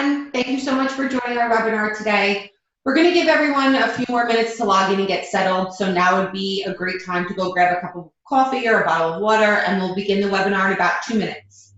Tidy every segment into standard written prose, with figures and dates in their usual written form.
everyone. Thank you so much for joining our webinar today. We're going to give everyone a few more minutes to log in and get settled, so now would be a great time to go grab a cup of coffee or a bottle of water, and we'll begin the webinar in about 2 minutes.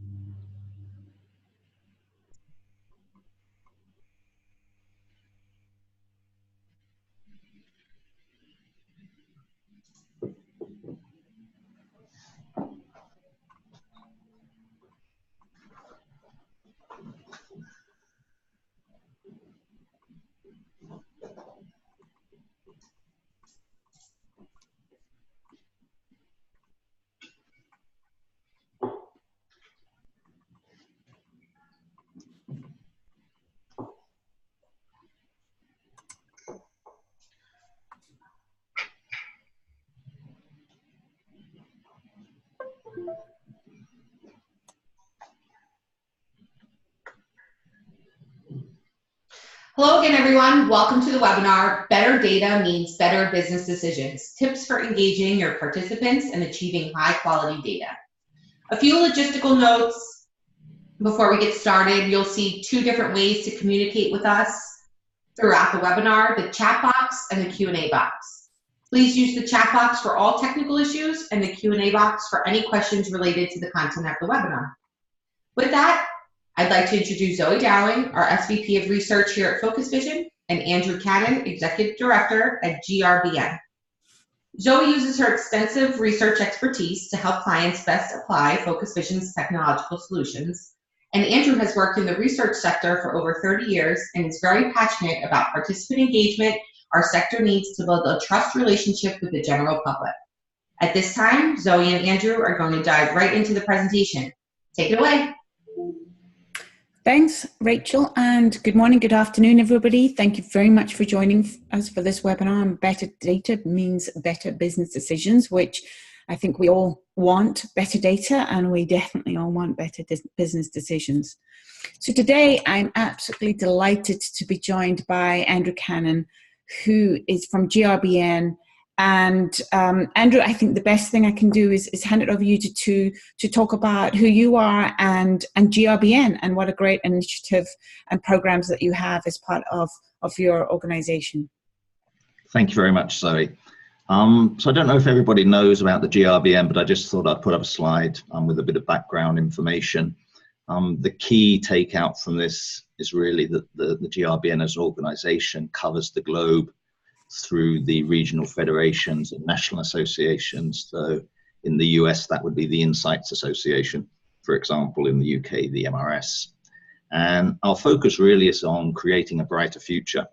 Hello again, everyone. Welcome to the webinar, Better Data Means Better Business Decisions, Tips for Engaging Your Participants and Achieving High-Quality Data. A few logistical notes before we get started. You'll see 2 different ways to communicate with us throughout the webinar, the chat box and the Q&A box. Please use the chat box for all technical issues and the Q&A box for any questions related to the content of the webinar. With that, I'd like to introduce Zoe Dowling, our SVP of Research here at Focus Vision, and Andrew Cannon, Executive Director at GRBN. Zoe uses her extensive research expertise to help clients best apply Focus Vision's technological solutions, and Andrew has worked in the research sector for over 30 years and is very passionate about participant engagement our sector needs to build a trust relationship with the general public. At this time, Zoe and Andrew are going to dive right into the presentation. Take it away. Thanks, Rachel, and good morning, good afternoon, everybody. Thank you very much for joining us for this webinar on Better Data Means Better Business Decisions, which I think we all want better data, and we definitely all want better business decisions. So today, I'm absolutely delighted to be joined by Andrew Cannon, who is from GRBN. And Andrew, I think the best thing I can do is hand it over to you to talk about who you are and GRBN and what a great initiative and programs that you have as part of your organization. Thank you very much, Zoe. So I don't know if everybody knows about the GRBN, but I just thought I'd put up a slide with a bit of background information. The key takeout from this is really that the GRBN as an organization covers the globe through the regional federations and national associations. So in the US, that would be the Insights Association, for example, in the UK, the MRS. And our focus really is on creating a brighter future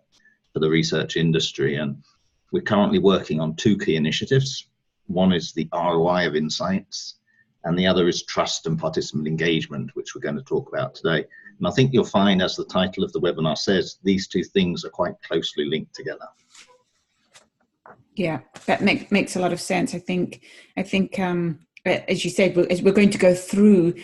for the research industry. And we're currently working on 2 key initiatives. One is the ROI of insights, and the other is trust and participant engagement, which we're going to talk about today. And I think you'll find, as the title of the webinar says, these 2 things are quite closely linked together. Yeah, that makes a lot of sense. I think, as you said, as we're going to go through,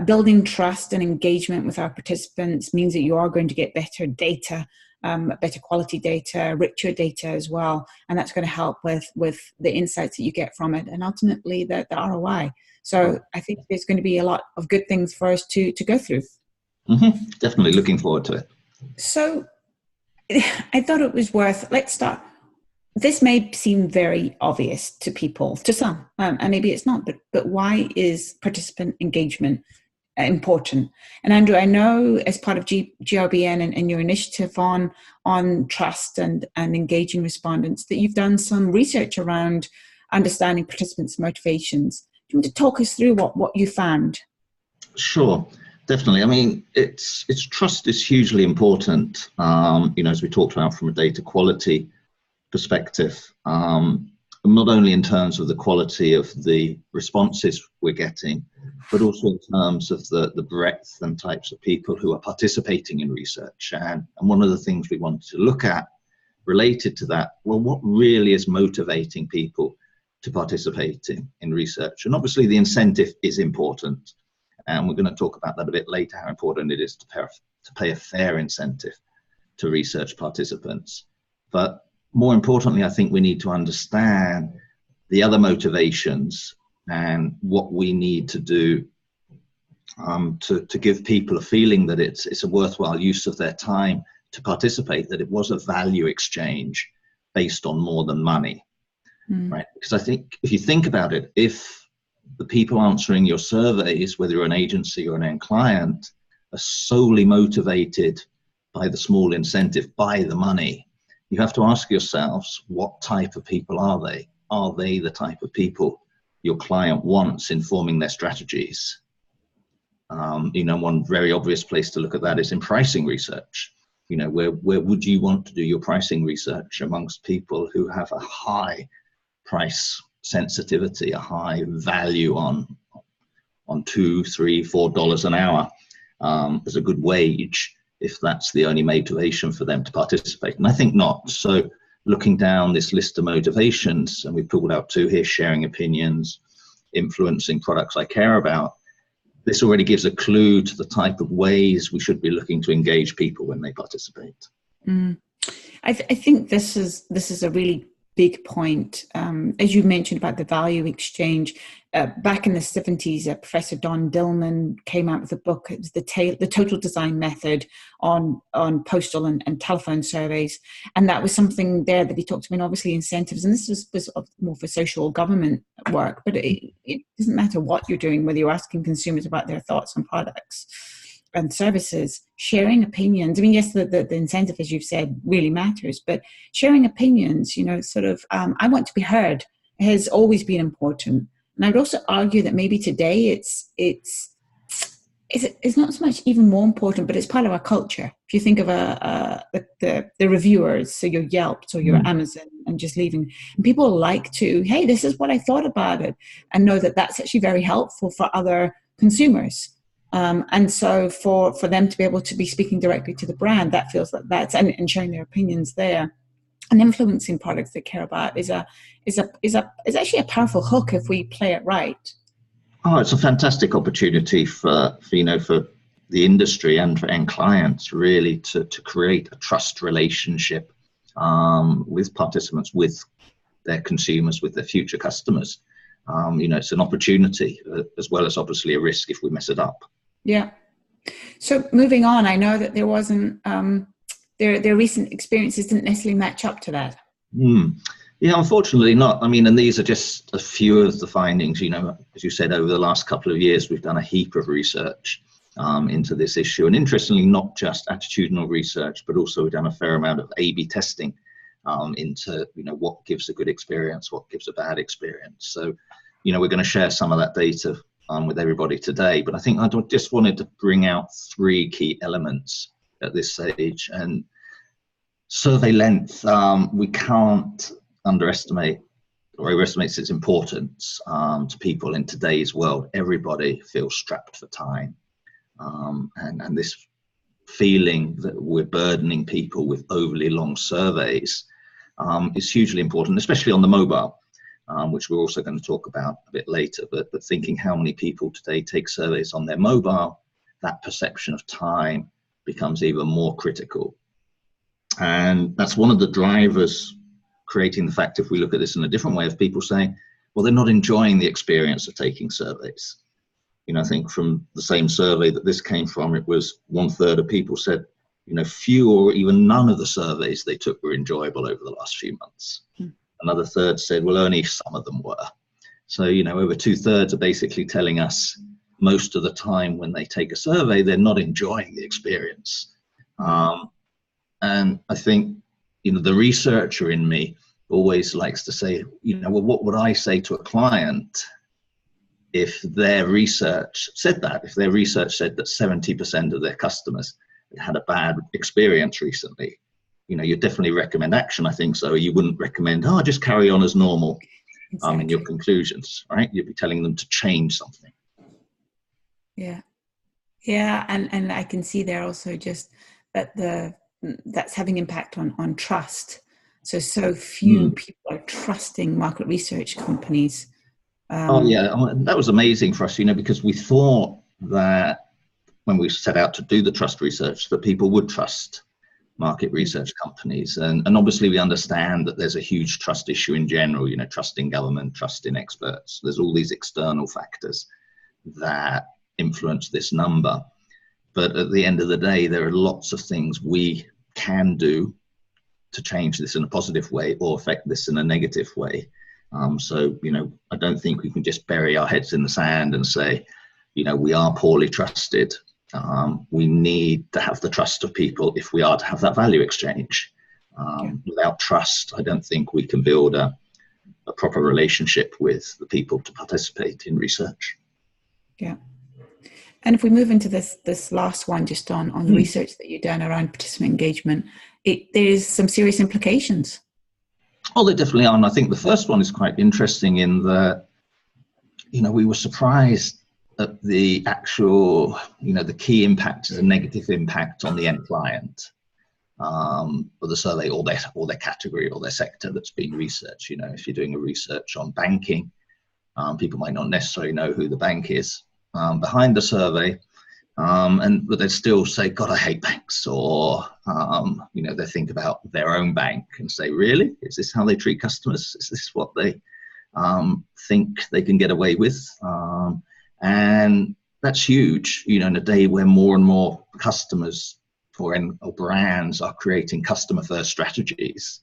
building trust and engagement with our participants means that you are going to get better data, better quality data, richer data as well, and that's going to help with the insights that you get from it, and ultimately the ROI. So I think there's going to be a lot of good things for us to go through. Definitely looking forward to it. So I thought it was let's start. This may seem very obvious to people, to some, and maybe it's not, but why is participant engagement important? And Andrew, I know as part of GRBN and your initiative on trust and engaging respondents that you've done some research around understanding participants' motivations. Do you want to talk us through what you found? Sure, definitely. I mean, it's trust is hugely important, as we talked about from a data quality perspective, not only in terms of the quality of the responses we're getting, but also in terms of the breadth and types of people who are participating in research. And one of the things we wanted to look at related to that, well, what really is motivating people to participate in research? And obviously the incentive is important, and we're going to talk about that a bit later, how important it is to pay a fair incentive to research participants. But more importantly, I think we need to understand the other motivations and what we need to do to give people a feeling that it's a worthwhile use of their time to participate, that it was a value exchange based on more than money, right? Because I think if you think about it, if the people answering your surveys, whether you're an agency or an end client, are solely motivated by the small incentive, by the money, you have to ask yourselves, what type of people are they? Are they the type of people your client wants in forming their strategies? One very obvious place to look at that is in pricing research. Where would you want to do your pricing research? Amongst people who have a high price sensitivity, a high value on $2, $3, $4 an hour as a good wage, if that's the only motivation for them to participate. And I think not. So looking down this list of motivations, and we've pulled out 2 here: sharing opinions, influencing products I care about. This already gives a clue to the type of ways we should be looking to engage people when they participate. I think this is a really big point. As you mentioned about the value exchange, back in the 70s, Professor Don Dillman came out with a book. It was the Total Design Method on postal and telephone surveys. And that was something there that he talked about, obviously incentives. And this was more for social government work, but it doesn't matter what you're doing, whether you're asking consumers about their thoughts on products and services, sharing opinions. I mean, yes, the incentive, as you've said, really matters, but sharing opinions, I want to be heard has always been important. And I would also argue that maybe today it's not so much even more important, but it's part of our culture. If you think of the reviewers, so your Yelps or your Amazon, and just leaving, and people like to, hey, this is what I thought about it, and know that that's actually very helpful for other consumers. And so for them to be able to be speaking directly to the brand, that feels like that's, and sharing their opinions there, and influencing products they care about is actually a powerful hook if we play it right. Oh, it's a fantastic opportunity for the industry and for end clients, really, to create a trust relationship with participants, with their consumers, with their future customers. It's an opportunity as well as obviously a risk if we mess it up. Yeah. So moving on, I know that there wasn't, their recent experiences didn't necessarily match up to that. Yeah, unfortunately not. I mean, and these are just a few of the findings. As you said, over the last couple of years, we've done a heap of research into this issue. And interestingly, not just attitudinal research, but also we've done a fair amount of A/B testing into, what gives a good experience, what gives a bad experience. So, we're going to share some of that data with everybody today. But I think I just wanted to bring out 3 key elements at this stage. And survey length, we can't underestimate or overestimate its importance to people in today's world. Everybody feels strapped for time. And this feeling that we're burdening people with overly long surveys is hugely important, especially on the mobile, which we're also going to talk about a bit later. But thinking how many people today take surveys on their mobile, that perception of time becomes even more critical. And that's one of the drivers creating the fact, if we look at this in a different way, of people saying, well, they're not enjoying the experience of taking surveys. I think from the same survey that this came from, it was 1/3 of people said, few or even none of the surveys they took were enjoyable over the last few months. Another third said, well, only some of them were. So, over 2/3 are basically telling us most of the time when they take a survey, they're not enjoying the experience. And I think, the researcher in me always likes to say, well, what would I say to a client if their research said that? If their research said that 70% of their customers had a bad experience recently, you'd definitely recommend action, I think. So you wouldn't recommend, just carry on as normal in your conclusions, right? You'd be telling them to change something. Yeah. Yeah. And I can see there also just that that's having impact on trust. So few people are trusting market research companies. That was amazing for us, because we thought that when we set out to do the trust research, that people would trust market research companies. And obviously we understand that there's a huge trust issue in general, trust in government, trust in experts. There's all these external factors that influence this number. But at the end of the day, there are lots of things we can do to change this in a positive way or affect this in a negative way. So, I don't think we can just bury our heads in the sand and say, we are poorly trusted. We need to have the trust of people if we are to have that value exchange. Without trust, I don't think we can build a proper relationship with the people to participate in research. Yeah. And if we move into this last one, just on the research that you've done around participant engagement, there's some serious implications. Oh, there definitely are. And I think the first one is quite interesting in that, we were surprised at the actual, the key impact is a negative impact on the end client, or the survey, or their category or their sector that's being researched. If you're doing a research on banking, people might not necessarily know who the bank is behind the survey, but they still say, God, I hate banks, or they think about their own bank and say, really, is this how they treat customers? Is this what they think they can get away with? And that's huge, in a day where more and more customers or brands are creating customer first strategies.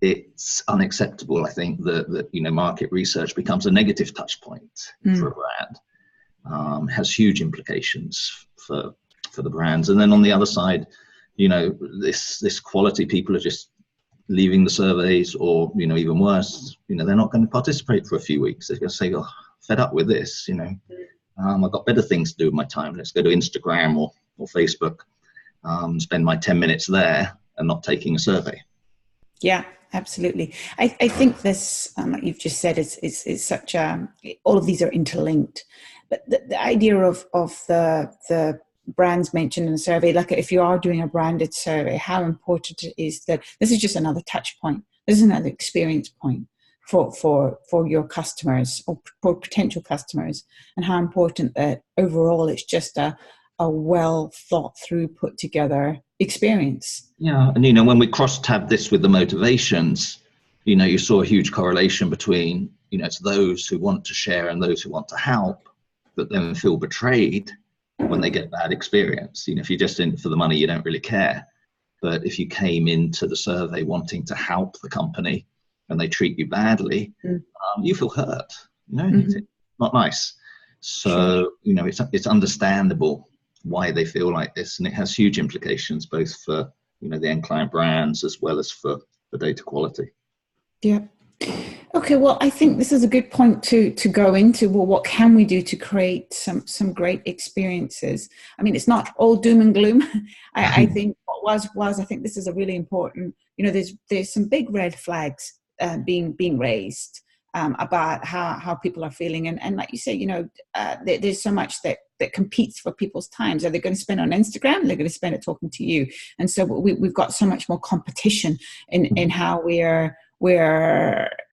It's unacceptable, I think, that market research becomes a negative touch point for a brand. Has huge implications for the brands. And then on the other side, this quality, people are just leaving the surveys, or even worse, they're not going to participate for a few weeks. They're going to say, oh, fed up with this, I've got better things to do with my time. Let's go to Instagram or Facebook, spend my 10 minutes there and not taking a survey. Yeah, absolutely. I think this, like you've just said, is such all of these are interlinked. But the idea of the brands mentioned in the survey, like if you are doing a branded survey, how important it is that this is just another touch point. This is another experience point for your customers or for potential customers, and how important that overall it's just a well thought through, put together experience. Yeah, and when we cross-tab this with the motivations, you saw a huge correlation between, it's those who want to share and those who want to help that then feel betrayed when they get bad experience. If you're just in it for the money, you don't really care. But if you came into the survey wanting to help the company and they treat you badly, you feel hurt. It's not nice. So, it's understandable why they feel like this, and it has huge implications both for the end client brands as well as for the data quality. Yeah. Okay, well, I think this is a good point to go into. Well, what can we do to create some great experiences? I mean, it's not all doom and gloom. I think what was I think this is a really important. There's some big red flags being raised about how people are feeling, and like you say, there's so much that competes for people's times. Are they going to spend on Instagram? They're going to spend it talking to you, and so we've got so much more competition in how we're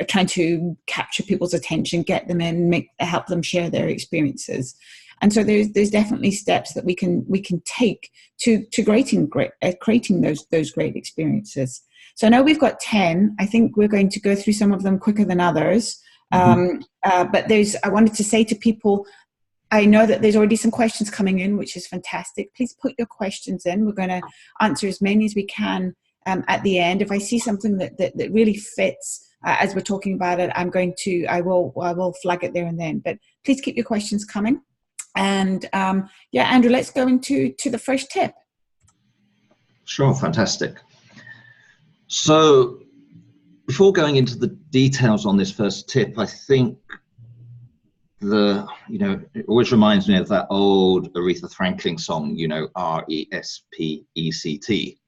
trying to capture people's attention, get them in, help them share their experiences. And so there's definitely steps that we can take to creating those great experiences. So I know we've got 10. I think we're going to go through some of them quicker than others. But I wanted to say to people, I know that there's already some questions coming in, which is fantastic. Please put your questions in. We're going to answer as many as we can at the end. If I see something that really fits as we're talking about it, I will flag it there and then. But please keep your questions coming. And Andrew, let's go into the first tip. Sure, fantastic. So before going into the details on this first tip, I think it always reminds me of that old Aretha Franklin song, RESPECT.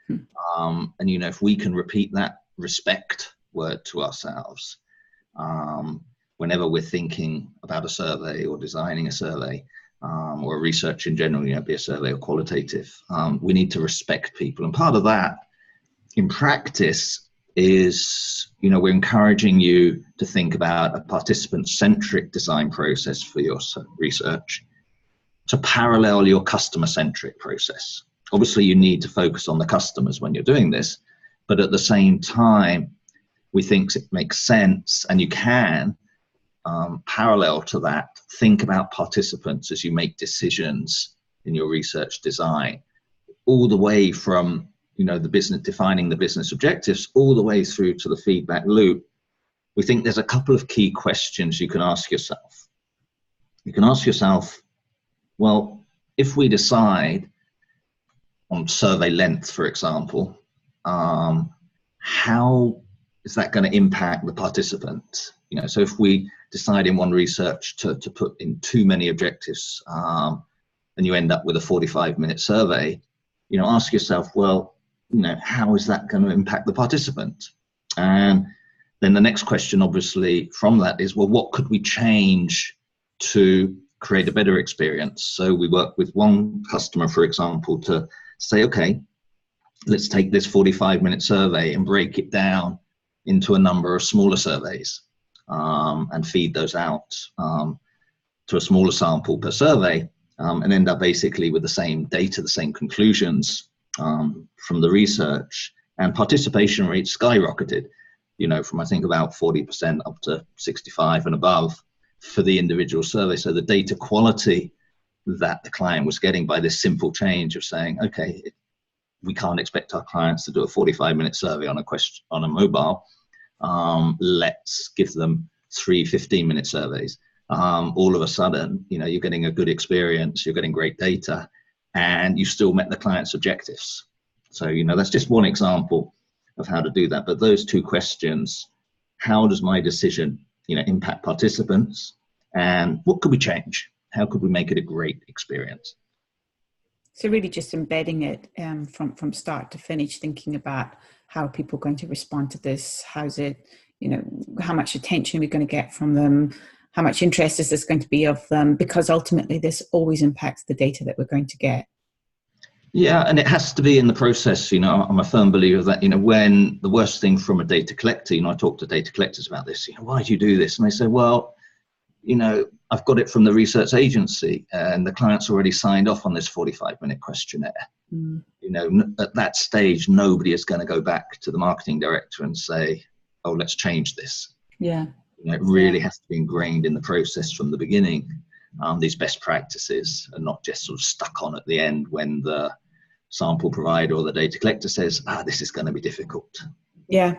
And if we can repeat that respect word to ourselves whenever we're thinking about a survey or designing a survey or research in general, be a survey or qualitative, we need to respect people. And part of that in practice is, we're encouraging you to think about a participant-centric design process for your research to parallel your customer-centric process. Obviously, you need to focus on the customers when you're doing this, but at the same time, we think it makes sense, and you can parallel to that, think about participants as you make decisions in your research design, all the way from, the business, defining the business objectives, all the way through to the feedback loop. We think there's a couple of key questions you can ask yourself. You can ask yourself, well, if we decide on survey length, for example, how is that going to impact the participant? So if we decide in one research to put in too many objectives, and you end up with a 45-minute survey, ask yourself, well, how is that going to impact the participant? And then the next question, obviously, from that is, well, what could we change to create a better experience? So we work with one customer, for example, to say, okay, let's take this 45-minute survey and break it down into a number of smaller surveys, and feed those out to a smaller sample per survey, and end up basically with the same data, the same conclusions from the research, and participation rates skyrocketed, from I think about 40% up to 65 and above for the individual survey. So the data quality that the client was getting by this simple change of saying, okay, we can't expect our clients to do a 45-minute survey on a mobile. Let's give them 3 15-minute surveys. All of a sudden, you're getting a good experience, you're getting great data, and you still met the client's objectives. So, that's just one example of how to do that. But those two questions, how does my decision, impact participants, and what could we change? How could we make it a great experience? So really just embedding it from start to finish, thinking about how people are going to respond to this. How's it, how much attention are we going to get from them? How much interest is this going to be of them? Because ultimately this always impacts the data that we're going to get. Yeah, and it has to be in the process. I'm a firm believer that, when the worst thing from a data collector, I talk to data collectors about this, why do you do this? And they say, well, I've got it from the research agency and the client's already signed off on this 45-minute questionnaire. At that stage, nobody is going to go back to the marketing director and say, oh, let's change this. Yeah. It really has to be ingrained in the process from the beginning. These best practices are not just sort of stuck on at the end when the sample provider or the data collector says, this is going to be difficult. Yeah.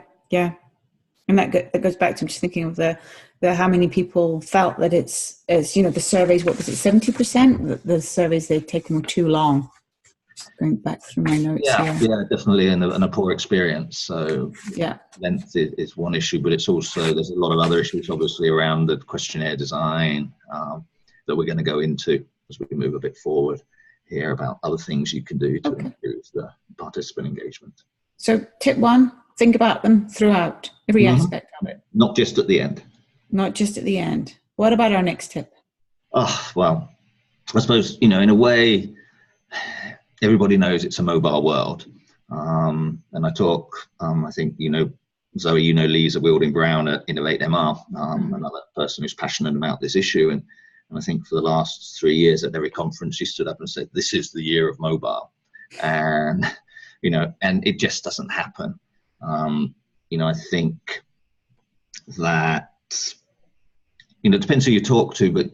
And that goes back to just thinking of the how many people felt that it's the surveys, what was it, 70%? The surveys they've taken were too long. Just going back through my notes here. Yeah, definitely, and a poor experience. So length is one issue, but it's also, there's a lot of other issues obviously around the questionnaire design that we're going to go into as we move a bit forward here about other things you can do to improve the participant engagement. So tip 1, think about them throughout every aspect of it. Not just at the end. Not just at the end. What about our next tip? Well, I suppose, in a way, everybody knows it's a mobile world. And I talk, I think, Zoe, Lisa Wilding-Brown at Innovate MR, another person who's passionate about this issue. And I think for the last 3 years at every conference, she stood up and said, this is the year of mobile. And, and it just doesn't happen. I think that, it depends who you talk to, but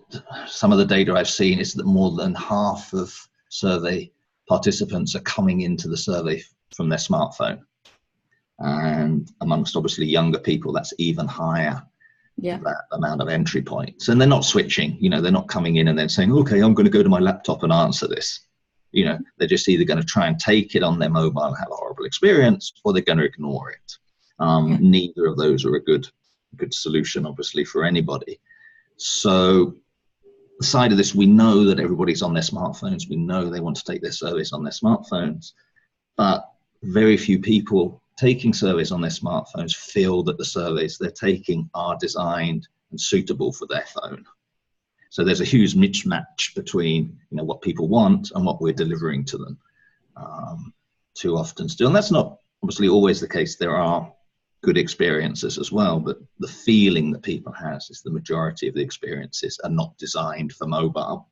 some of the data I've seen is that more than half of survey participants are coming into the survey from their smartphone. And amongst obviously younger people, that's even higher, that amount of entry points. And they're not switching, they're not coming in and then saying, okay, I'm going to go to my laptop and answer this. They're just either going to try and take it on their mobile and have a horrible experience, or they're going to ignore it. Neither of those are a good solution, obviously, for anybody. So aside of this, we know that everybody's on their smartphones. We know they want to take their surveys on their smartphones, but very few people taking surveys on their smartphones feel that the surveys they're taking are designed and suitable for their phone. So there's a huge mismatch between what people want and what we're delivering to them too often still. And that's not obviously always the case. There are good experiences as well, but the feeling that people have is the majority of the experiences are not designed for mobile.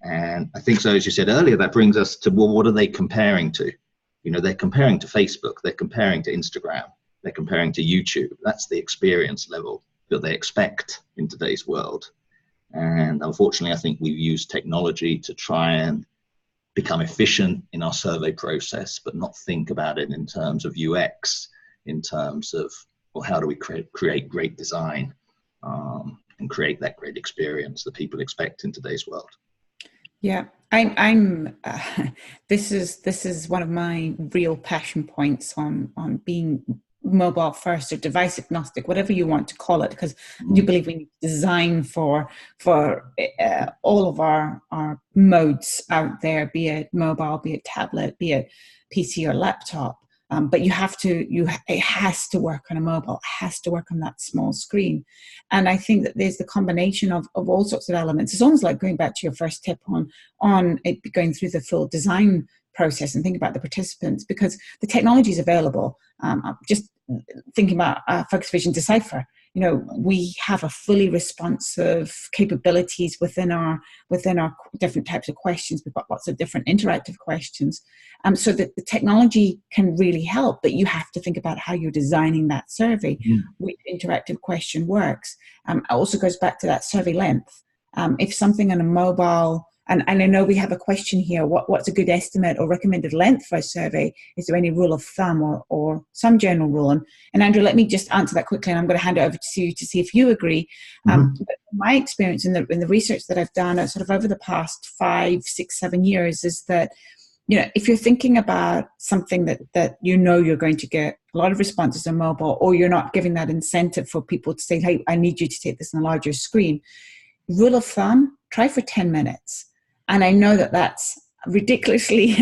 And I think so, as you said earlier, that brings us to, well, what are they comparing to? They're comparing to Facebook, they're comparing to Instagram, they're comparing to YouTube. That's the experience level that they expect in today's world. And unfortunately, I think we've used technology to try and become efficient in our survey process, but not think about it in terms of UX, in terms of, well, how do we create great design and create that great experience that people expect in today's world. Yeah, this is one of my real passion points on being mobile first or device agnostic, whatever you want to call it, because I do believe we need to design for all of our modes out there, be it mobile, be it tablet, be it PC or laptop. But it has to work on a mobile, it has to work on that small screen. And I think that there's the combination of all sorts of elements. It's almost like going back to your first tip on it going through the full design process and think about the participants, because the technology is available. Just thinking about Focus Vision Decipher, we have a fully responsive capabilities within our different types of questions. We've got lots of different interactive questions, so that the technology can really help. But you have to think about how you're designing that survey, which interactive question works. It also goes back to that survey length. If something on a mobile, and I know we have a question here, what's a good estimate or recommended length for a survey? Is there any rule of thumb or some general rule? And Andrew, let me just answer that quickly, and I'm going to hand it over to you to see if you agree. But my experience in the research that I've done sort of over the past 5, 6, 7 years is that, if you're thinking about something that you're going to get a lot of responses on mobile, or you're not giving that incentive for people to say, hey, I need you to take this on a larger screen. Rule of thumb, try for 10 minutes. And I know that that's ridiculously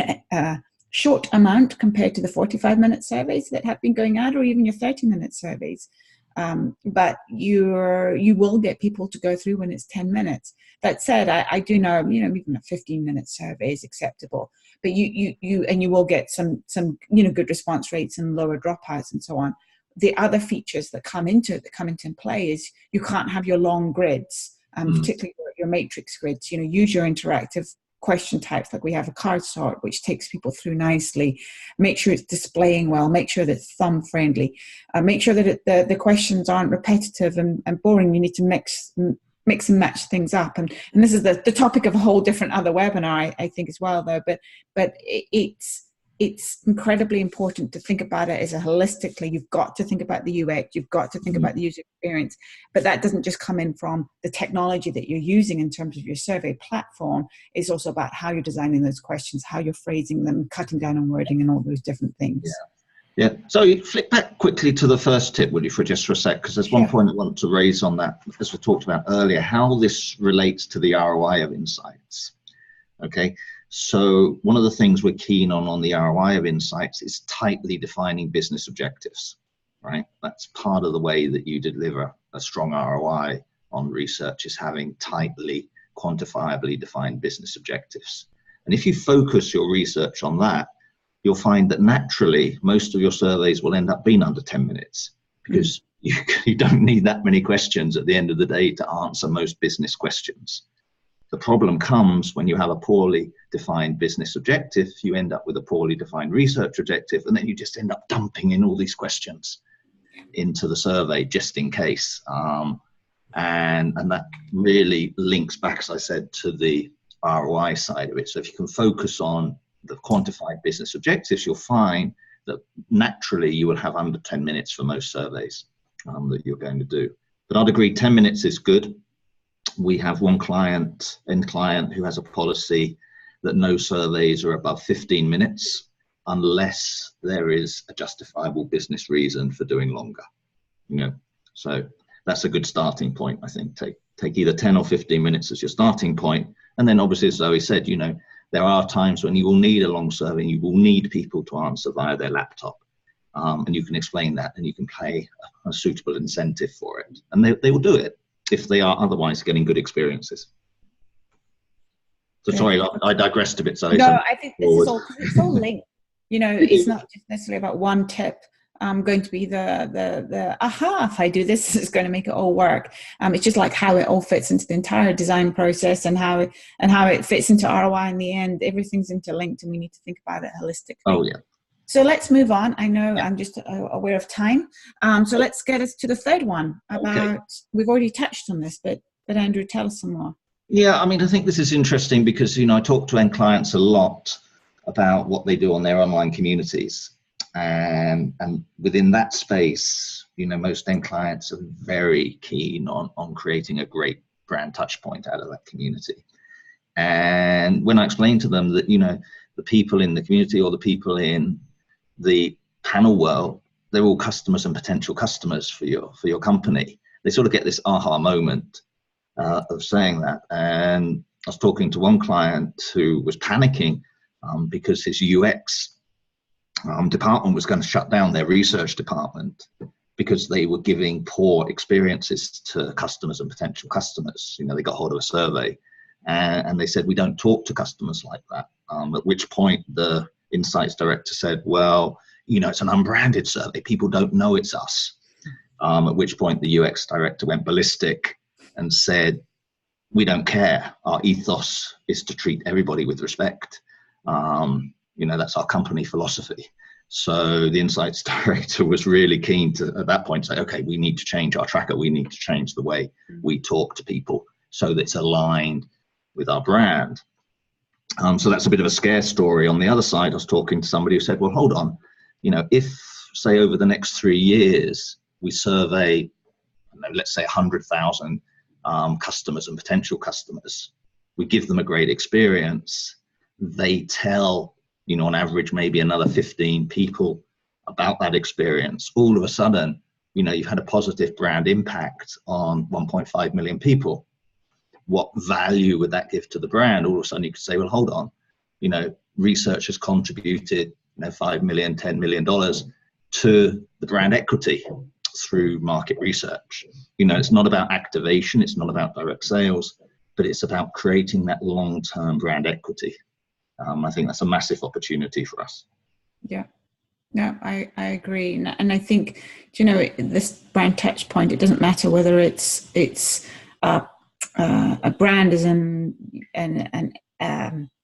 short amount compared to the 45-minute surveys that have been going out, or even your 30-minute surveys. But you will get people to go through when it's 10 minutes. That said, I do know, even a 15-minute survey is acceptable. But you will get some good response rates and lower dropouts and so on. The other features that come into play is you can't have your long grids. Particularly your matrix grids, use your interactive question types, like we have a card sort, which takes people through nicely. Make sure it's displaying well, make sure that it's thumb friendly, make sure that the questions aren't repetitive and boring. You need to mix and match things up. And this is the topic of a whole different other webinar, I think, as well, though. But it's incredibly important to think about it as a holistically. You've got to think about the UX, you've got to think about the user experience, but that doesn't just come in from the technology that you're using in terms of your survey platform. It's also about how you're designing those questions, how you're phrasing them, cutting down on wording and all those different things. Yeah. So you flip back quickly to the first tip, will you, for a sec? Because there's one point I want to raise on that, as we talked about earlier, how this relates to the ROI of insights. Okay. So one of the things we're keen on the ROI of insights is tightly defining business objectives, right? That's part of the way that you deliver a strong ROI on research, is having tightly, quantifiably defined business objectives. And if you focus your research on that, you'll find that naturally most of your surveys will end up being under 10 minutes, because you don't need that many questions at the end of the day to answer most business questions. The problem comes when you have a poorly defined business objective. You end up with a poorly defined research objective, and then you just end up dumping in all these questions into the survey just in case. And that really links back, as I said, to the ROI side of it. So if you can focus on the quantified business objectives, you'll find that naturally you will have under 10 minutes for most surveys that you're going to do. But I'd agree 10 minutes is good. We have one client who has a policy that no surveys are above 15 minutes unless there is a justifiable business reason for doing longer. So that's a good starting point. I think take either 10 or 15 minutes as your starting point, and then obviously, as Zoe said, there are times when you will need a long survey. You will need people to answer via their laptop, and you can explain that, and you can pay a suitable incentive for it, and they will do it if they are otherwise getting good experiences. So sorry, I digressed a bit. So no, I think this is all linked. It's not just necessarily about one tip going to be the aha, if I do this, it's going to make it all work. It's just like how it all fits into the entire design process, and how it fits into ROI in the end. Everything's interlinked, and we need to think about it holistically. Oh yeah. So let's move on. I know I'm just aware of time. So let's get us to the third one about, we've already touched on this, but Andrew, tell us some more. Yeah, I mean, I think this is interesting because, you know, I talk to end clients a lot about what they do on their online communities. And within that space, you know, most end clients are very keen on creating a great brand touch point out of that community. And when I explain to them that, you know, the people in the community or the people in the panel world, they're all customers and potential customers for your company, they sort of get this aha moment of saying that. And I was talking to one client who was panicking because his UX department was going to shut down their research department because they were giving poor experiences to customers and potential customers. You know, they got hold of a survey and they said, we don't talk to customers like that. At which point the insights director said, well, you know, it's an unbranded survey. People don't know it's us. At which point the UX director went ballistic and said, we don't care. Our ethos is to treat everybody with respect. You know, that's our company philosophy. So the insights director was really keen to, at that point, say, okay, we need to change our tracker. We need to change the way we talk to people so that it's aligned with our brand. So that's a bit of a scare story. On the other side, I was talking to somebody who said, well, hold on, you know, if, say, over the next 3 years, we survey, let's say 100,000 customers and potential customers, we give them a great experience, they tell, you know, on average, maybe another 15 people about that experience. All of a sudden, you know, you've had a positive brand impact on 1.5 million people. What value would that give to the brand? All of a sudden you could say, well, hold on, you know, research has contributed, you know, $5 million, $10 million to the brand equity through market research. You know, it's not about activation, it's not about direct sales, but it's about creating that long-term brand equity. I think that's a massive opportunity for us. Yeah, no, I agree. And I think, you know, this brand touch point, it doesn't matter whether it's a brand as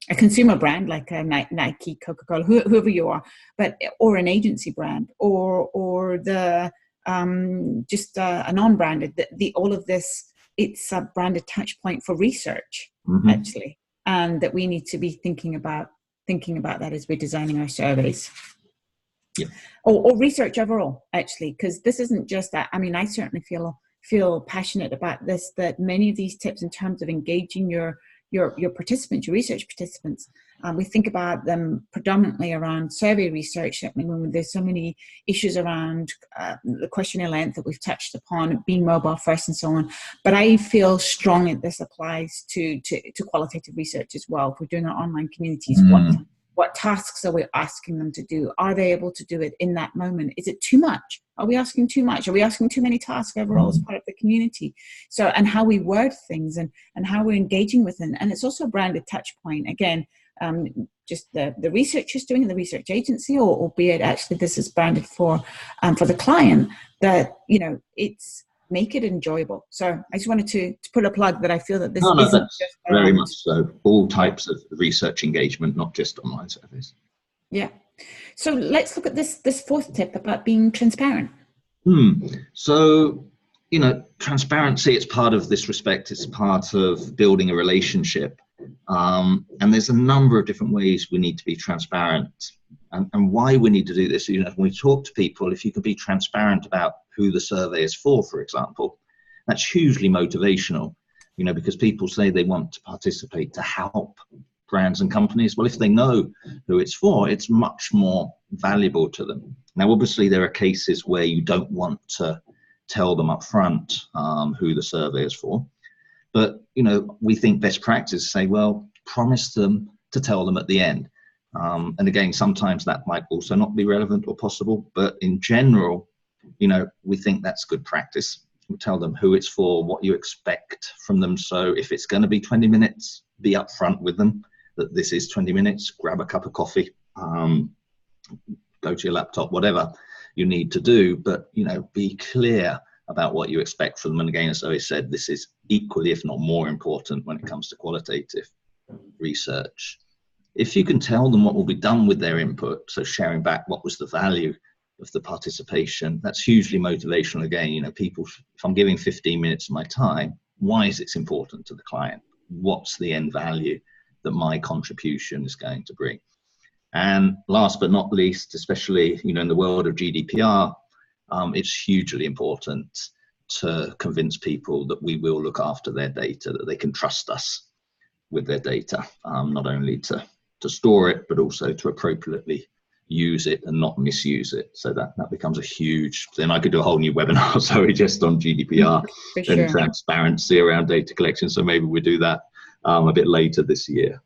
a consumer brand like a Nike, Coca-Cola, whoever you are, or an agency brand, or the just a non-branded. All of this, it's a branded touch point for research, actually, and that we need to be thinking about that as we're designing our surveys. Yeah. Or research overall, actually, because this isn't just that. I mean, I certainly feel passionate about this, that many of these tips in terms of engaging your participants, your research participants, we think about them predominantly around survey research. I mean, when there's so many issues around the questionnaire length that we've touched upon, being mobile first and so on. But I feel strongly that this applies to qualitative research as well. If we're doing our online communities, what tasks are we asking them to do? Are they able to do it in that moment? Is it too much? Are we asking too much? Are we asking too many tasks overall as part of the community? So, and how we word things and how we're engaging with them. And it's also a branded touch point. Again, just the researchers doing in the research agency, or albeit actually this is branded for the client, that, you know, it's make it enjoyable. So I just wanted to put a plug that I feel that this isn't that's just very much so. All types of research engagement, not just online surveys. Yeah. So let's look at this fourth tip about being transparent. So, you know, transparency, it's part of this respect. It's part of building a relationship. And there's a number of different ways we need to be transparent. And why we need to do this, you know, when we talk to people, if you can be transparent about who the survey is for example, that's hugely motivational, you know, because people say they want to participate to help brands and companies. Well, if they know who it's for, it's much more valuable to them. Now, obviously, there are cases where you don't want to tell them up front who the survey is for. But, you know, we think best practice say, well, promise them to tell them at the end. And again, sometimes that might also not be relevant or possible, but in general, you know, we think that's good practice. We'll tell them who it's for, what you expect from them. So if it's going to be 20 minutes, be upfront with them that this is 20 minutes, grab a cup of coffee, go to your laptop, whatever you need to do, but, you know, be clear about what you expect from them. And again, as I said, this is equally, if not more important when it comes to qualitative research. if you can tell them what will be done with their input, so sharing back what was the value of the participation, that's hugely motivational. Again, you know, people, if I'm giving 15 minutes of my time, why is it important to the client? What's the end value that my contribution is going to bring? And last but not least, especially, you know, in the world of GDPR, it's hugely important to convince people that we will look after their data, that they can trust us with their data, not only to store it, but also to appropriately use it and not misuse it. So that becomes a huge, then I could do a whole new webinar, sorry, just on GDPR and transparency around data collection. So maybe we'll do that a bit later this year.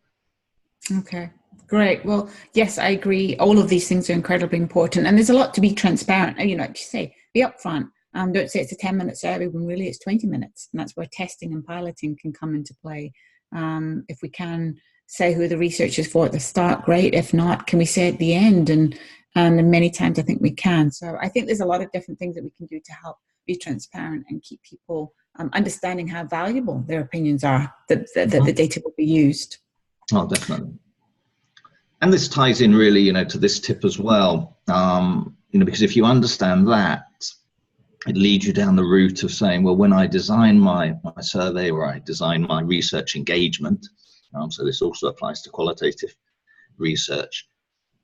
Okay, great. Well, yes, I agree. All of these things are incredibly important, and there's a lot to be transparent. You know, like you say, be upfront. Don't say it's a 10-minute survey when really it's 20 minutes, and that's where testing and piloting can come into play. If we can say who the research is for at the start, great. If not, can we say at the end? And many times I think we can. So I think there's a lot of different things that we can do to help be transparent and keep people understanding how valuable their opinions are, that the data will be used. Oh, definitely. And this ties in really, you know, to this tip as well, you know, because if you understand that, it leads you down the route of saying, well, when I design my survey or I design my research engagement, so this also applies to qualitative research,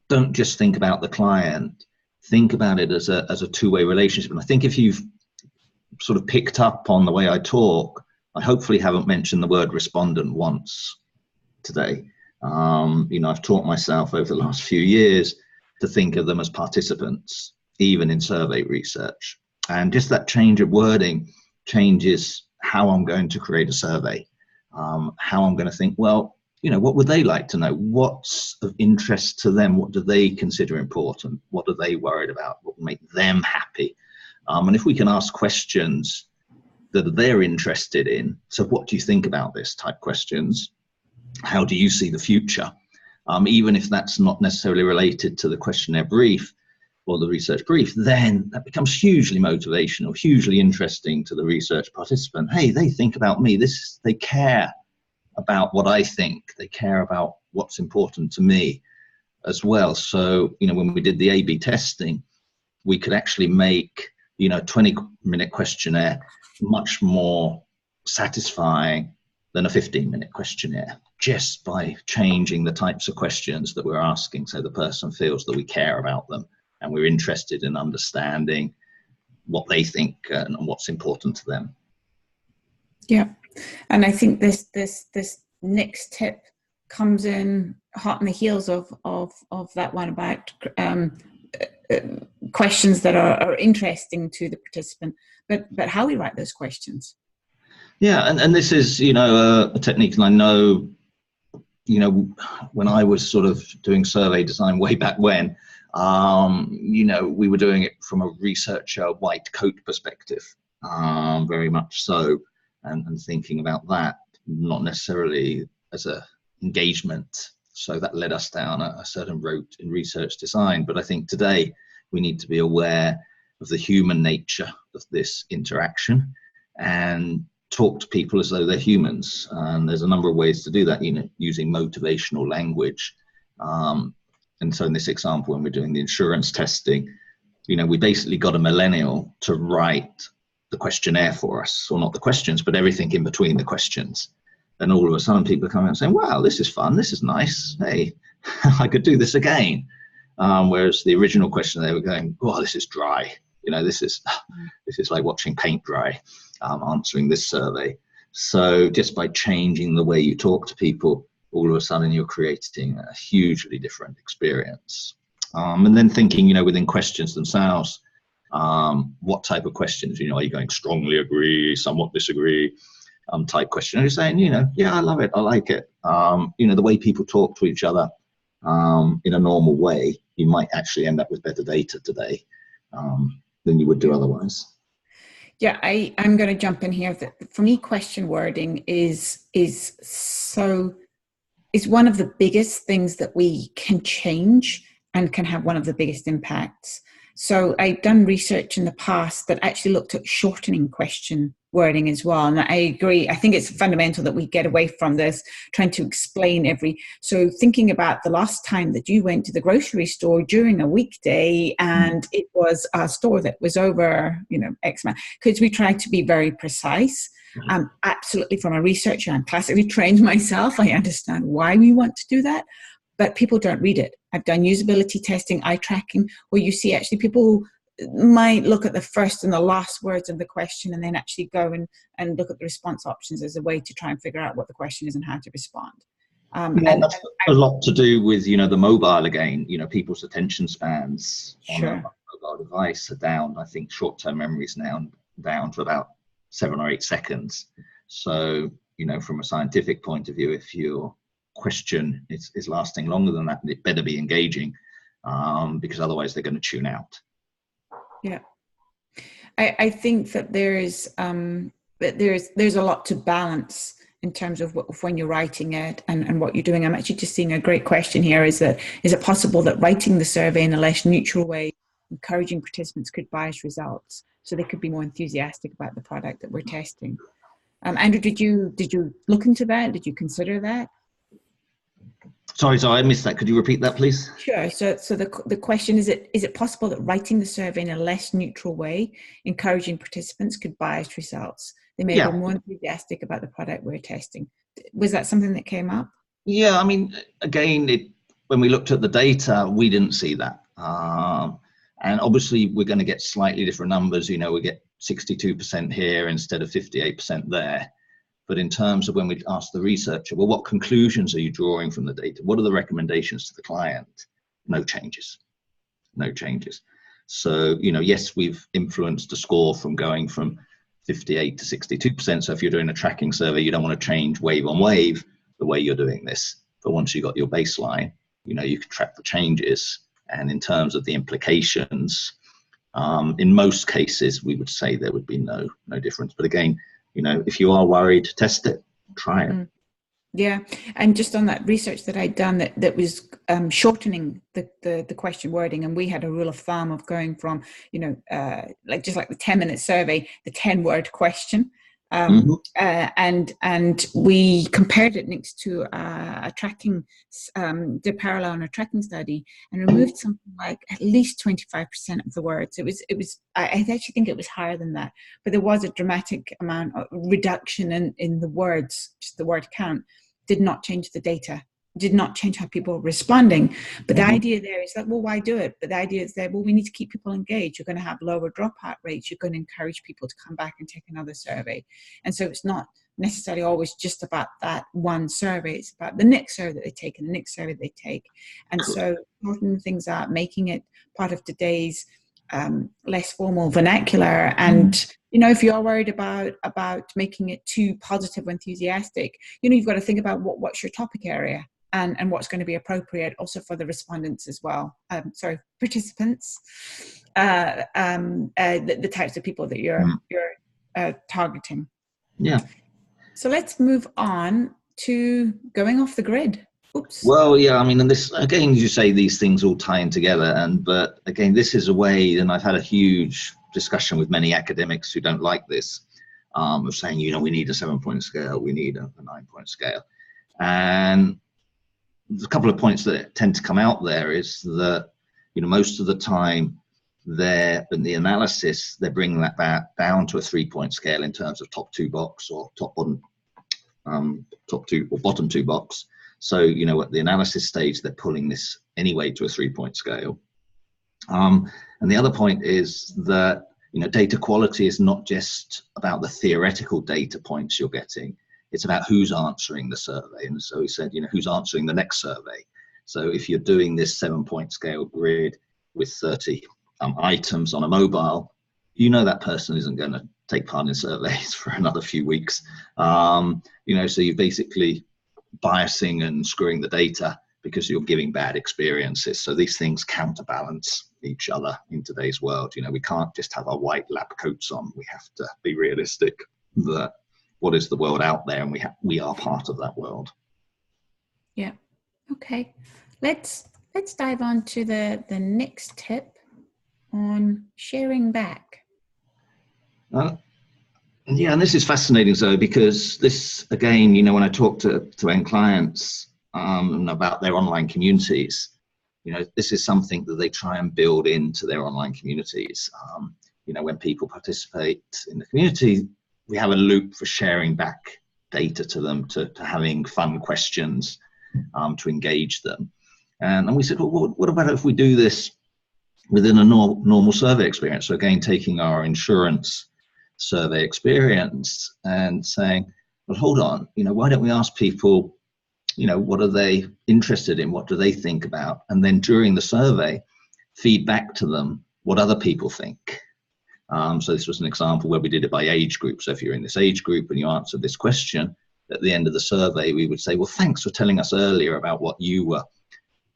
don't just think about the client, think about it as a two-way relationship. And I think if you've sort of picked up on the way I talk, I hopefully haven't mentioned the word respondent once today. You know, I've taught myself over the last few years to think of them as participants, even in survey research. And just that change of wording changes how I'm going to create a survey, how I'm going to think, well, you know, what would they like to know? What's of interest to them? What do they consider important? What are they worried about? What will make them happy? And if we can ask questions that they're interested in, so what do you think about this type questions? How do you see the future? Even if that's not necessarily related to the questionnaire brief or the research brief, then that becomes hugely motivational, hugely interesting to the research participant. Hey, they think about me. They care about what I think. They care about what's important to me as well. So, you know, when we did the A/B testing, we could actually make, you know, a 20-minute questionnaire much more satisfying than a 15-minute questionnaire, just by changing the types of questions that we're asking, so the person feels that we care about them and we're interested in understanding what they think and what's important to them. Yeah, and I think this next tip comes in hot on the heels of that one about questions that are interesting to the participant, but how we write those questions. Yeah, and this is, you know, a technique, and I know, you know, when I was sort of doing survey design way back when, you know, we were doing it from a researcher white coat perspective, very much so, and thinking about that, not necessarily as a engagement. So that led us down a certain route in research design. But I think today we need to be aware of the human nature of this interaction and talk to people as though they're humans. And there's a number of ways to do that, you know, using motivational language. And so in this example, when we're doing the insurance testing, you know, we basically got a millennial to write the questionnaire for us, or not the questions, but everything in between the questions. And all of a sudden people are coming out saying, wow, this is fun, this is nice, hey, I could do this again. Whereas the original question, they were going, oh, this is dry. You know, this is like watching paint dry, answering this survey. So just by changing the way you talk to people, all of a sudden you're creating a hugely different experience. And then thinking, you know, within questions themselves, what type of questions, you know, are you going strongly agree, somewhat disagree, type question? Are you saying, you know, yeah, I love it, I like it. You know, the way people talk to each other in a normal way, you might actually end up with better data today than you would do otherwise. Yeah, I'm going to jump in here. For me, question wording is one of the biggest things that we can change and can have one of the biggest impacts. So I've done research in the past that actually looked at shortening question wording as well. And I agree. I think it's fundamental that we get away from this, trying to explain so thinking about the last time that you went to the grocery store during a weekday and it was a store that was over, X amount, because we try to be very precise. Absolutely, from a researcher, I'm classically trained myself. I understand why we want to do that, but people don't read it. I've done usability testing, eye tracking, where you see actually people might look at the first and the last words of the question and then actually go and look at the response options as a way to try and figure out what the question is and how to respond. And that's a lot to do with, the mobile again, people's attention spans on a mobile device are down. I think short-term memory is now down to about 7 or 8 seconds. So, from a scientific point of view, if your question is lasting longer than that, it better be engaging, because otherwise they're going to tune out. Yeah, I think that there's a lot to balance in terms of when you're writing it and what you're doing. I'm actually just seeing a great question here. Is it possible that writing the survey in a less neutral way, encouraging participants, could bias results so they could be more enthusiastic about the product that we're testing? Andrew, did you look into that? Did you consider that? Sorry, I missed that. Could you repeat that, please? Sure. So the question is it possible that writing the survey in a less neutral way, encouraging participants, could bias results? They may be more enthusiastic about the product we're testing. Was that something that came up? Yeah, I mean, again, when we looked at the data, we didn't see that. And obviously, we're going to get slightly different numbers. We get 62% here instead of 58% there. But in terms of when we ask the researcher, well, what conclusions are you drawing from the data? What are the recommendations to the client? No changes. So, yes, we've influenced a score from going from 58 to 62%. So if you're doing a tracking survey, you don't want to change wave on wave the way you're doing this. But once you got your baseline, you can track the changes. And in terms of the implications, in most cases, we would say there would be no difference. But again, if you are worried, test it, try it. Yeah, and just on that research that I'd done that was shortening the question wording, and we had a rule of thumb of going from, like the 10-minute survey, the 10-word question. And we compared it next to a tracking, did parallel on a tracking study, and removed something like at least 25% of the words. I actually think it was higher than that, but there was a dramatic amount of reduction in the words. Just the word count did not change the data, did not change how people were responding. But the idea there is like, well, why do it? But the idea is that, well, we need to keep people engaged. You're going to have lower dropout rates. You're going to encourage people to come back and take another survey. And so it's not necessarily always just about that one survey. It's about the next survey that they take and the next survey they take. And so shortening things out, making it part of today's less formal vernacular. And if you're worried about making it too positive or enthusiastic, you've got to think about what's your topic area and what's going to be appropriate also for the respondents as well. Participants, the types of people that you're targeting. Yeah. So let's move on to going off the grid. Oops. Well, yeah, I mean, and this, again, as you say, these things all tie in together. But again, this is a way, and I've had a huge discussion with many academics who don't like this, of saying, we need a 7-point scale, we need a 9-point scale. And there's a couple of points that tend to come out there is that, most of the time in the analysis, they're bringing that back down to a 3-point scale in terms of top 2 box or top 2 or bottom 2 box. So, at the analysis stage, they're pulling this anyway to a 3-point scale. And the other point is that, data quality is not just about the theoretical data points you're getting. It's about who's answering the survey. And so he said, who's answering the next survey. So if you're doing this 7-point scale grid with 30 items on a mobile, that person isn't going to take part in surveys for another few weeks. So you're basically biasing and screwing the data because you're giving bad experiences. So these things counterbalance each other in today's world. We can't just have our white lab coats on. We have to be realistic that what is the world out there, and we are part of that world. Yeah. Okay. Let's dive on to the next tip on sharing back. Yeah, and this is fascinating, Zoe, because this, again, when I talk to end clients about their online communities, this is something that they try and build into their online communities. When people participate in the community, we have a loop for sharing back data to them, to having fun questions, to engage them. And we said, well, what about if we do this within a normal survey experience? So again, taking our insurance survey experience and saying, well, hold on, why don't we ask people, what are they interested in? What do they think about? And then during the survey, feed back to them what other people think. So this was an example where we did it by age group. So if you're in this age group and you answered this question, at the end of the survey, we would say, well, thanks for telling us earlier about what you were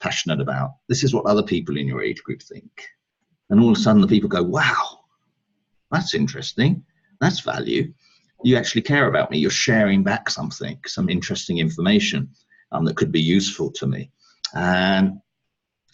passionate about. This is what other people in your age group think. And all of a sudden the people go, wow, that's interesting. That's value. You actually care about me. You're sharing back something, some interesting information that could be useful to me. And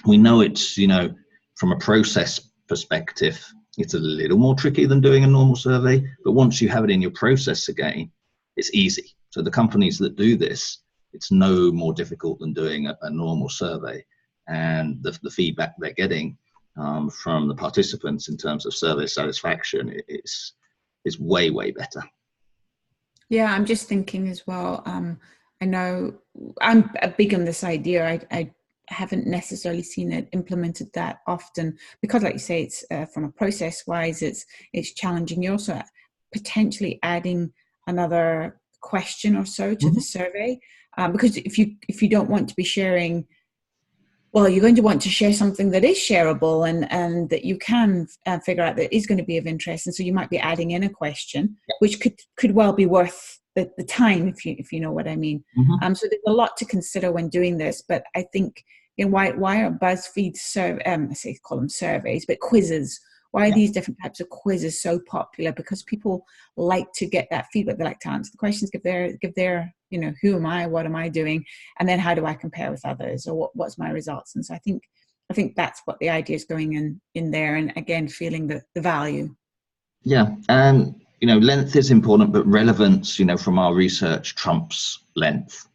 we know it's, from a process perspective, it's a little more tricky than doing a normal survey. But once you have it in your process again, it's easy. So the companies that do this, it's no more difficult than doing a normal survey. And the feedback they're getting from the participants in terms of survey satisfaction is way, way better. Yeah, I'm just thinking as well. I know I'm big on this idea. I haven't necessarily seen it implemented that often because, like you say, it's from a process wise, it's challenging. You're also potentially adding another question or so to the survey because if you don't want to be sharing. Well, you're going to want to share something that is shareable and that you can figure out that is going to be of interest. And so you might be adding in a question, which could well be worth the time, if you know what I mean. So there's a lot to consider when doing this. But I think, why are BuzzFeed call them surveys, but quizzes? Why are these different types of quizzes so popular? Because people like to get that feedback. They like to answer the questions, give their who am I, what am I doing, and then how do I compare with others, or what's my results? And so I think that's what the idea is going in there, and again feeling the value. Yeah, and length is important, but relevance, from our research trumps length.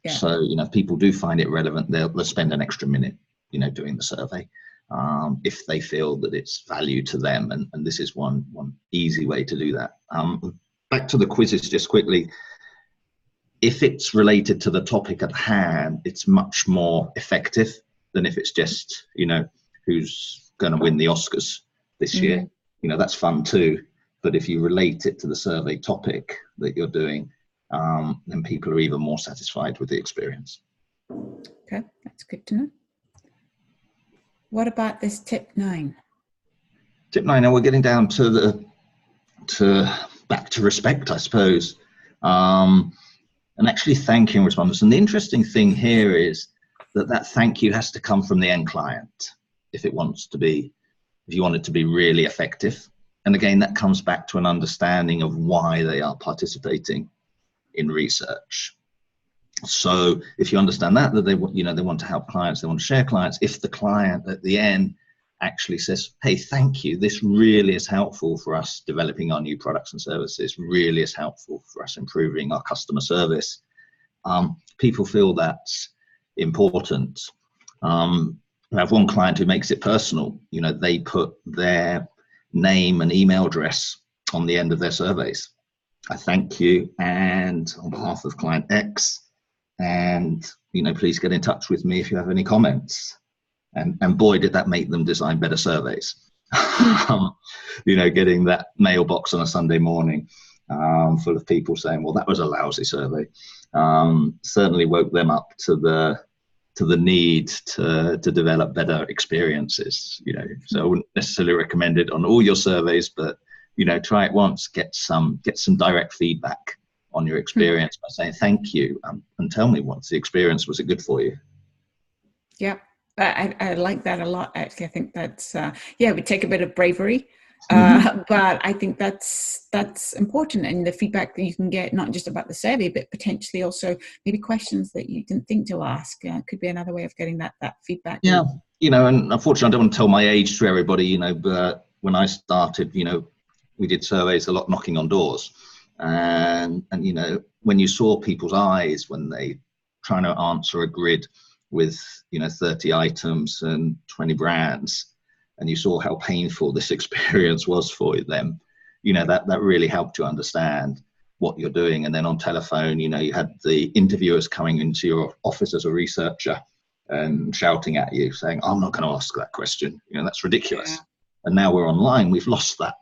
Yeah. So if people do find it relevant, they'll spend an extra minute, doing the survey. If they feel that it's value to them, and this is one easy way to do that. Back to the quizzes just quickly. If it's related to the topic at hand, it's much more effective than if it's just, who's going to win the Oscars this year. That's fun too. But if you relate it to the survey topic that you're doing, then people are even more satisfied with the experience. Okay, that's good to know. What about this tip 9? Tip 9, now we're getting down to back to respect, I suppose. And actually thanking respondents. And the interesting thing here is that thank you has to come from the end client if you want it to be really effective. And again, that comes back to an understanding of why they are participating in research. So if you understand that they want to help clients, they want to share clients, if the client at the end actually says, hey, thank you, this really is helpful for us developing our new products and services, really is helpful for us improving our customer service, people feel that's important. I have one client who makes it personal. They put their name and email address on the end of their surveys. I thank you, and on behalf of client X, and please get in touch with me if you have any comments. And boy, did that make them design better surveys. Getting that mailbox on a Sunday morning full of people saying, well, that was a lousy survey, certainly woke them up to the need to develop better experiences. So I wouldn't necessarily recommend it on all your surveys, but try it once, get some direct feedback on your experience by saying thank you, and tell me what's the experience. Was it good for you? Yeah. I like that a lot, actually. I think that's, it would take a bit of bravery, but I think that's important. And the feedback that you can get, not just about the survey, but potentially also maybe questions that you didn't think to ask, could be another way of getting that feedback. Yeah. you know, and unfortunately, I don't want to tell my age to everybody, you know, but when I started, you know, we did surveys a lot, knocking on doors, and you know, when you saw people's eyes when they trying to answer a grid with, you know, 30 items and 20 brands, and you saw how painful this experience was for them, you know, that really helped you understand what you're doing. And then on telephone, you know, you had the interviewers coming into your office as a researcher and shouting at you saying, I'm not going to ask that question, you know, that's ridiculous. Yeah. And now we're online, we've lost that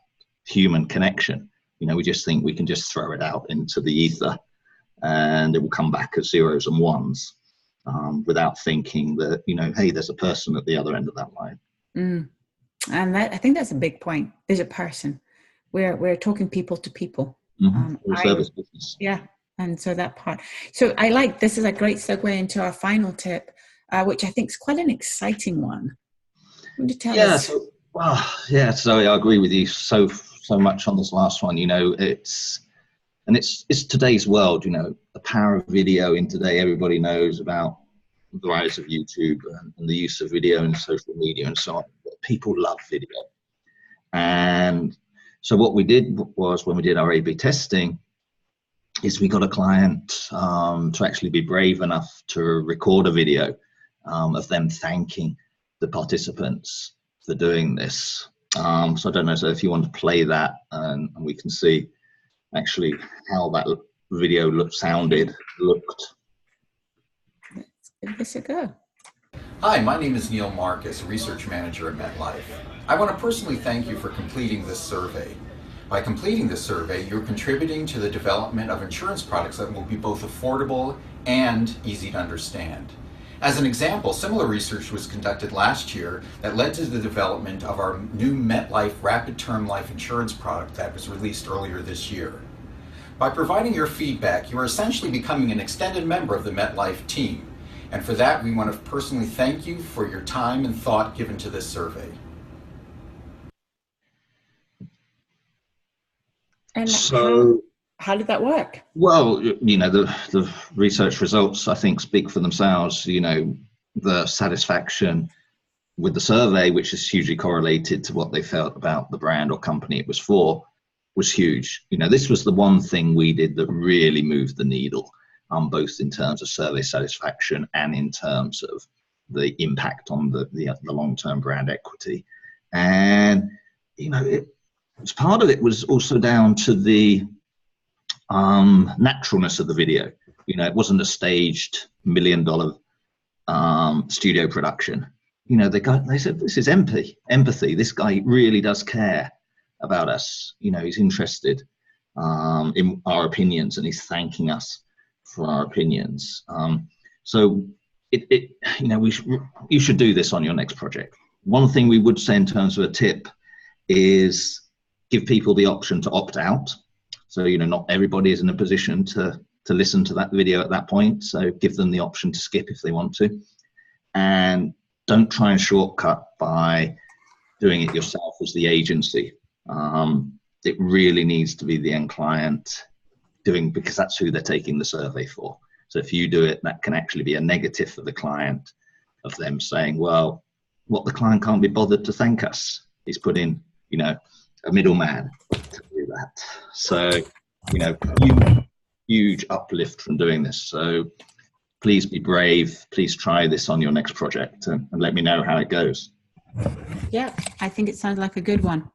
human connection. You know, we just think we can just throw it out into the ether and it will come back as zeros and ones, without thinking that, you know, hey, there's a person at the other end of that line. And I think that's a big point. There's a person. We're talking people to people. Service business. Yeah, and so that part. So I like, this is a great segue into our final tip, which I think is quite an exciting one. Would you tell us? So I agree with you so much on this last one. You know, it's today's world. You know, the power of video in today. Everybody knows about the rise of YouTube and the use of video and social media and so on. But people love video, and so what we did was, when we did our A/B testing, is we got a client to actually be brave enough to record a video of them thanking the participants for doing this. So I don't know, so if you want to play that, and we can see actually how that video looked. Let's give this a go. Hi, my name is Neil Marcus, Research Manager at MetLife. I want to personally thank you for completing this survey. By completing this survey, you're contributing to the development of insurance products that will be both affordable and easy to understand. As an example, similar research was conducted last year that led to the development of our new MetLife Rapid Term Life Insurance product that was released earlier this year. By providing your feedback, you are essentially becoming an extended member of the MetLife team. And for that, we want to personally thank you for your time and thought given to this survey. And So, how did that work? well, you know, the research results, I think, speak for themselves. You know, the satisfaction with the survey, which is hugely correlated to what they felt about the brand or company it was for, was huge. You know, this was the one thing we did that really moved the needle, both in terms of survey satisfaction and in terms of the impact on the long-term brand equity. And, you know, part of it was also down to the naturalness of the video. You know, it wasn't a staged $1 million studio production. You know, they said, this is empathy. This guy really does care about us. You know, he's interested in our opinions, and he's thanking us for our opinions. So you know, you should do this on your next project. One thing we would say in terms of a tip is give people the option to opt out. So, you know, not everybody is in a position to listen to that video at that point. So give them the option to skip if they want to. And don't try and shortcut by doing it yourself as the agency. It really needs to be the end client doing, because that's who they're taking the survey for. So if you do it, that can actually be a negative for the client, of them saying, well, what, the client can't be bothered to thank us. He's put in, you know, a middleman to do that. So, you know, huge uplift from doing this. So please be brave. Please try this on your next project and let me know how it goes. Yeah, I think it sounds like a good one.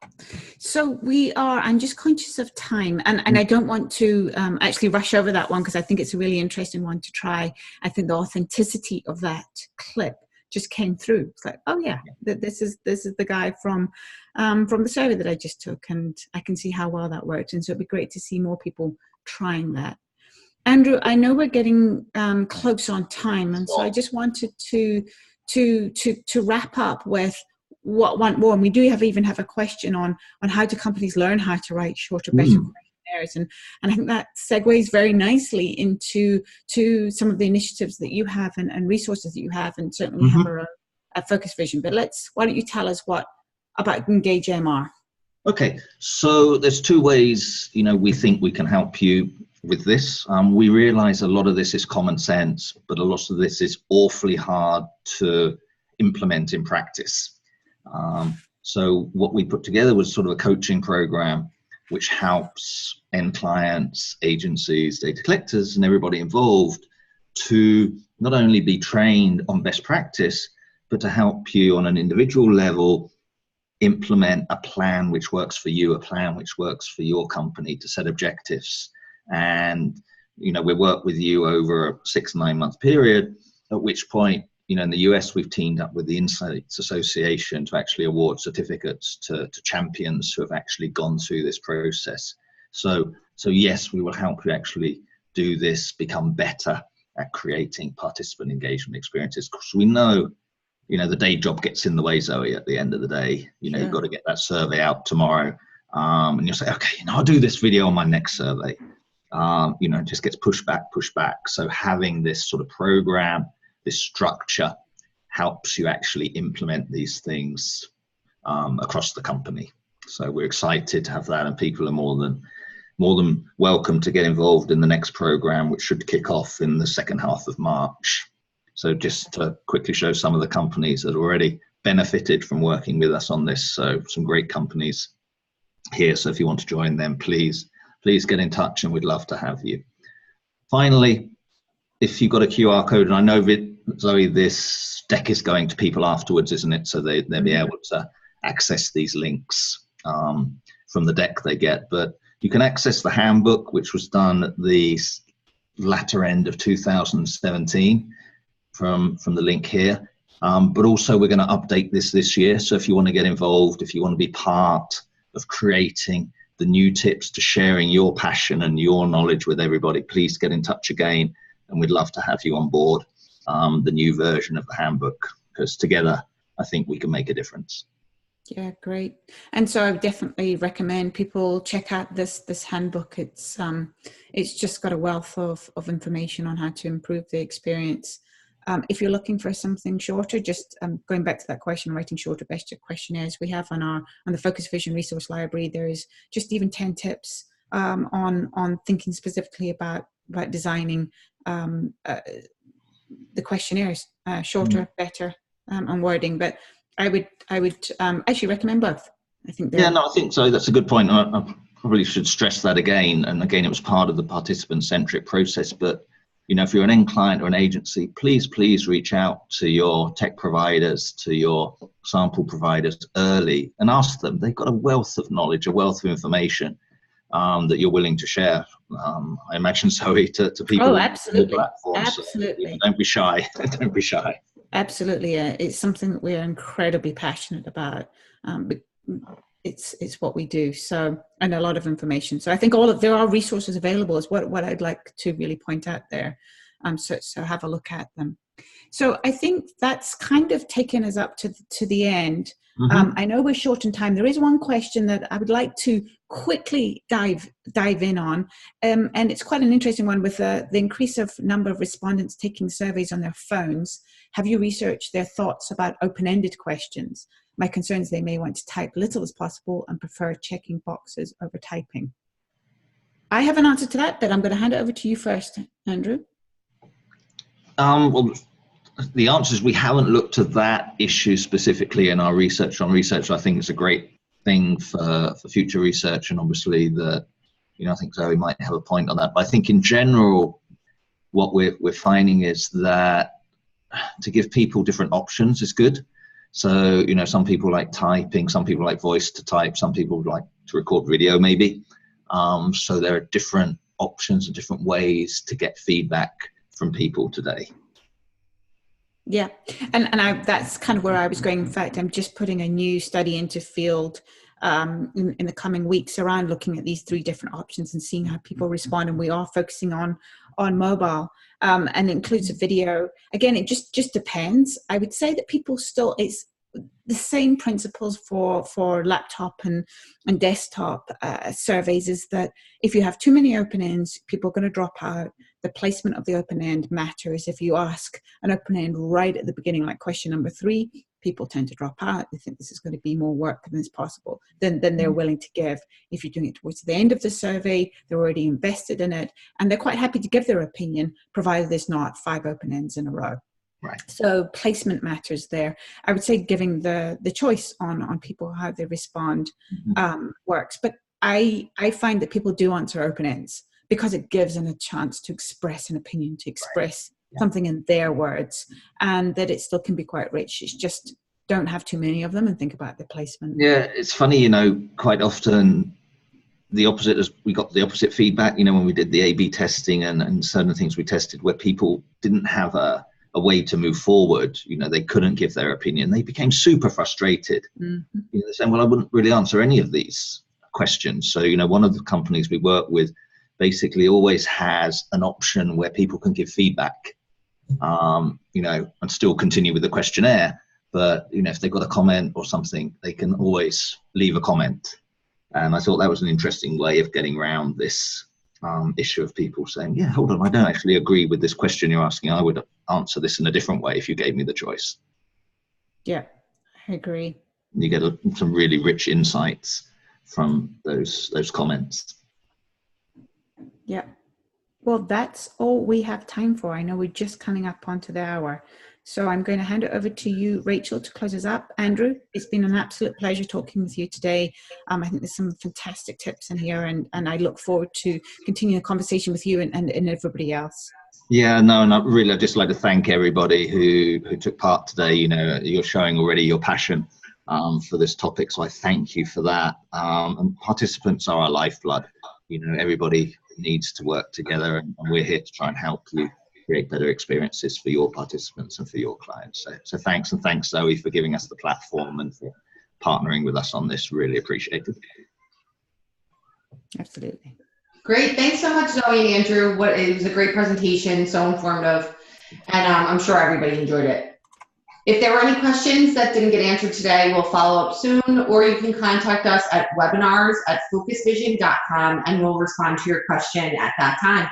So I'm just conscious of time, and I don't want to actually rush over that one, because I think it's a really interesting one to try. I think the authenticity of that clip just came through. It's like, oh yeah, this is the guy from the survey that I just took, and I can see how well that worked. And so it'd be great to see more people trying that. Andrew, I know we're getting close on time, and so I just wanted to wrap up with what one more. And we do even have a question on how do companies learn how to write shorter, better questionnaires, and I think that segues very nicely into some of the initiatives that you have and resources that you have, and certainly we have our own focus vision. But why don't you tell us about Engage MR? Okay, so there's two ways, you know, we think we can help you with this. We realize a lot of this is common sense, but a lot of this is awfully hard to implement in practice. So what we put together was sort of a coaching program which helps end clients, agencies, data collectors, and everybody involved to not only be trained on best practice, but to help you on an individual level implement a plan which works for you, a plan which works for your company, to set objectives. And, we work with you over a 6-9 month period, at which point, in the US, we've teamed up with the Insights Association to actually award certificates to champions who have actually gone through this process. So yes, we will help you actually do this, become better at creating participant engagement experiences. Because we know, the day job gets in the way, Zoe, at the end of the day. Sure. You've got to get that survey out tomorrow. And you'll say, okay, I'll do this video on my next survey. It just gets pushed back. So having this sort of program, this structure, helps you actually implement these things across the company. So we're excited to have that, and people are more than welcome to get involved in the next program, which should kick off in the second half of March. So just to quickly show some of the companies that already benefited from working with us on this. So some great companies here. So if you want to join them, please get in touch, and we'd love to have you. Finally, if you've got a QR code, and I know, Zoe, this deck is going to people afterwards, isn't it? So they'll be able to access these links from the deck they get. But you can access the handbook, which was done at the latter end of 2017 from the link here. But also we're going to update this year. So if you want to get involved, if you want to be part of creating the new tips, to sharing your passion and your knowledge with everybody, please get in touch again. And we'd love to have you on board the new version of the handbook, because together I think we can make a difference. Yeah, great. And so I would definitely recommend people check out this handbook. It's just got a wealth of information on how to improve the experience. If you're looking for something shorter, just going back to that question, writing shorter, better questionnaires, we have on the Focus Vision Resource Library, there is just even 10 tips on thinking specifically about designing the questionnaires, shorter, better, and wording. But I would actually recommend both. I think. I think so. That's a good point. I probably should stress that again. And again, it was part of the participant-centric process. But if you're an end client or an agency, please reach out to your tech providers, to your sample providers early, and ask them. They've got a wealth of knowledge, a wealth of information that you're willing to share. I imagine, Zoe, to people. Oh, absolutely. Platforms. Absolutely. So, don't be shy. Don't be shy. Absolutely. It's something that we're incredibly passionate about. But it's what we do. So, and a lot of information. So I think there are resources available is what I'd like to really point out there. So have a look at them. So I think that's kind of taken us up to the end. Mm-hmm. I know we're short on time. There is one question that I would like to quickly dive in on, and it's quite an interesting one. With the increase of number of respondents taking surveys on their phones, have you researched their thoughts about open-ended questions? My concern is they may want to type little as possible and prefer checking boxes over typing. I have an answer to that, but I'm going to hand it over to you first, Andrew. Well, the answer is we haven't looked at that issue specifically in our research. On research, I think it's a great thing for future research, and obviously I think Zoe might have a point on that. But I think in general, what we're finding is that to give people different options is good. So, some people like typing, some people like voice to type, some people like to record video maybe. So there are different options and different ways to get feedback from people today. Yeah, and that's kind of where I was going. In fact, I'm just putting a new study into field in the coming weeks around looking at these 3 different options and seeing how people respond. And we are focusing on mobile, and includes a video. Again, it just depends. I would say that people still, it's the same principles for laptop and desktop surveys, is that if you have too many open ends, people are going to drop out. The placement of the open end matters. If you ask an open end right at the beginning, like question number 3, people tend to drop out. They think this is going to be more work than is possible. Then they're willing to give. If you're doing it towards the end of the survey, they're already invested in it, and they're quite happy to give their opinion, provided there's not 5 open ends in a row. Right. So placement matters there. I would say giving the choice on people how they respond works. But I find that people do answer open ends because it gives them a chance to express an opinion, to express something in their words, and that it still can be quite rich. It's just don't have too many of them and think about the placement. Yeah, it's funny, you know, quite often the opposite is we got the opposite feedback, you know, when we did the A/B testing and certain things we tested where people didn't have a way to move forward, you know, they couldn't give their opinion. They became super frustrated. You know, they're saying, well, I wouldn't really answer any of these questions. So, you know, one of the companies we work with basically always has an option where people can give feedback, you know, and still continue with the questionnaire. But, you know, if they've got a comment or something, they can always leave a comment. And I thought that was an interesting way of getting around this issue of people saying, yeah, hold on, I don't actually agree with this question you're asking. I would answer this in a different way if you gave me the choice. Yeah, I agree. You get some really rich insights from those comments. Yeah. Well, that's all we have time for. I know we're just coming up onto the hour. So I'm going to hand it over to you, Rachel, to close us up. Andrew, it's been an absolute pleasure talking with you today. I think there's some fantastic tips in here, and I look forward to continuing the conversation with you and everybody else. Yeah, no, and I'd just like to thank everybody who took part today. You know, you're showing already your passion for this topic, so I thank you for that. And participants are our lifeblood. You know, everybody needs to work together, and we're here to try and help you create better experiences for your participants and for your clients. So thanks, and thanks, Zoe, for giving us the platform and for partnering with us on this. Really appreciate it. Absolutely. Great. Thanks so much, Zoe and Andrew. It was a great presentation, so informative, and I'm sure everybody enjoyed it. If there were any questions that didn't get answered today, we'll follow up soon, or you can contact us at webinars@focusvision.com, and we'll respond to your question at that time.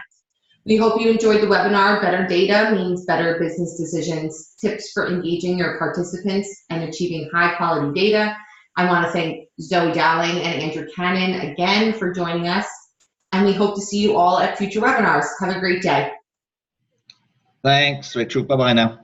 We hope you enjoyed the webinar. Better data means better business decisions. Tips for engaging your participants and achieving high quality data. I want to thank Zoe Dowling and Andrew Cannon again for joining us. And we hope to see you all at future webinars. Have a great day. Thanks, Rachel. Bye-bye now.